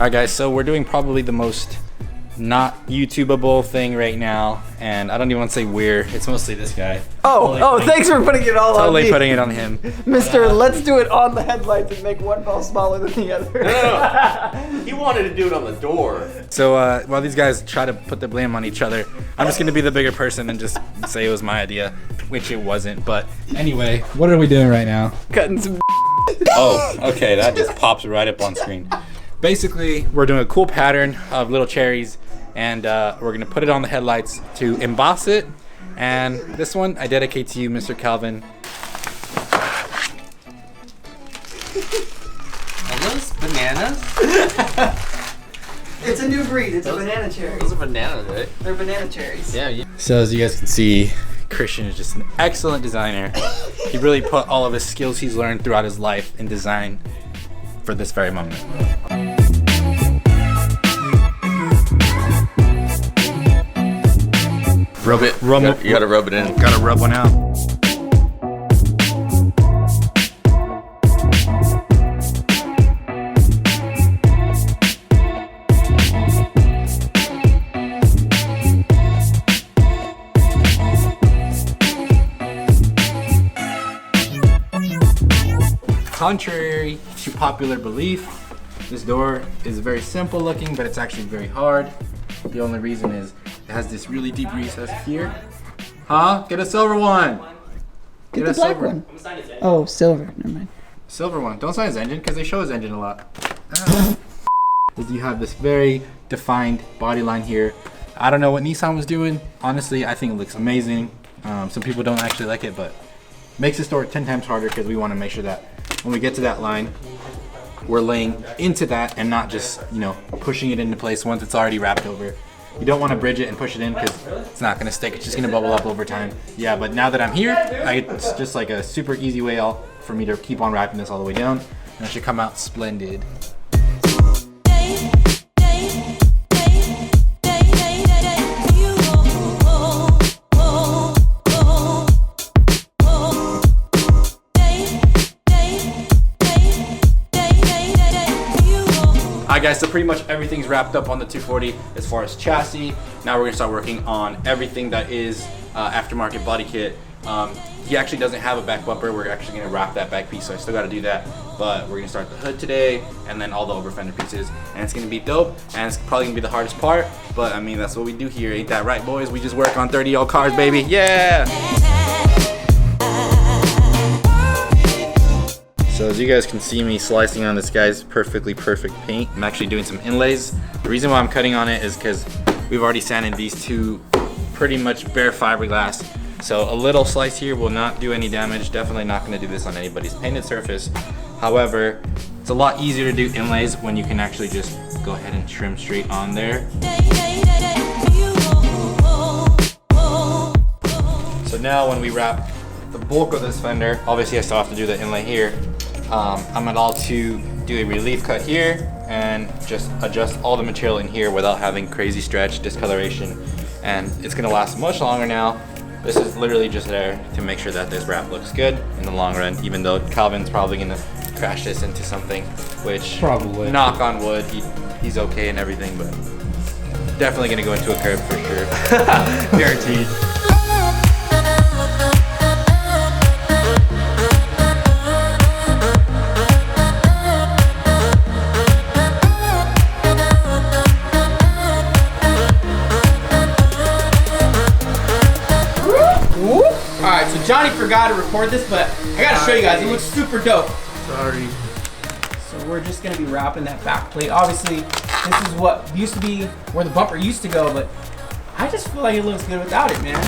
Alright guys, so we're doing probably the most not YouTubeable thing right now, and I don't even want to say we're, it's mostly this guy. Thanks for putting it all on me. Totally putting it on him. Mister, let's do it on the headlights and make one ball smaller than the other. No. He wanted to do it on the door. So while these guys try to put the blame on each other, I'm just gonna be the bigger person and just say it was my idea, which it wasn't. But anyway, what are we doing right now? Cutting some. Oh, okay, that just pops right up on screen. Basically, we're doing a cool pattern of little cherries, and we're gonna put it on the headlights to emboss it. And this one I dedicate to you, Mr. Calvin. Are those bananas? It's a new breed. It's a banana cherry. Those are bananas, right? They're banana cherries. Yeah. So as you guys can see, Christian is just an excellent designer. He really put all of his skills he's learned throughout his life in design for this very moment. Rub it. You gotta rub it in. Gotta rub one out. Contrary to popular belief, this door is very simple looking, but it's actually very hard. The only reason is it has this really deep recess here. Huh? Get a silver one. Get the black one. Oh, silver. Never mind. Silver one. Don't sign his engine because they show his engine a lot. You have this very defined body line here. I don't know what Nissan was doing. Honestly, I think it looks amazing. Some people don't actually like it, but makes this door 10 times harder because we want to make sure that when we get to that line, we're laying into that and not just, you know, pushing it into place once it's already wrapped over. You don't want to bridge it and push it in because it's not going to stick. It's just going to bubble up over time. Yeah, but now that I'm here, it's just like a super easy way for me to keep on wrapping this all the way down. And it should come out splendid. Alright guys, so pretty much everything's wrapped up on the 240 as far as chassis. Now we're gonna start working on everything that is aftermarket body kit. He actually doesn't have a back bumper. We're actually gonna wrap that back piece, so I still gotta do that. But we're gonna start the hood today and then all the over fender pieces. And it's gonna be dope, and it's probably gonna be the hardest part. But I mean, that's what we do here, ain't that right, boys? We just work on 30-year-old cars, baby, yeah! So as you guys can see me slicing on this guy's perfectly perfect paint, I'm actually doing some inlays. The reason why I'm cutting on it is because we've already sanded these two pretty much bare fiberglass. So a little slice here will not do any damage. Definitely not gonna do this on anybody's painted surface. However, it's a lot easier to do inlays when you can actually just go ahead and trim straight on there. So now when we wrap the bulk of this fender, obviously I still have to do the inlay here. I'm at all to do a relief cut here and just adjust all the material in here without having crazy stretch, discoloration, and it's gonna last much longer now. This is literally just there to make sure that this wrap looks good in the long run, even though Calvin's probably gonna crash this into something, which probably, knock on wood, he's okay and everything, but definitely gonna go into a curb for sure. Guaranteed. Alright, so Johnny forgot to record this, but I gotta show you guys. It looks super dope. Sorry. So we're just gonna be wrapping that back plate. Obviously, this is what used to be where the bumper used to go, but I just feel like it looks good without it, man.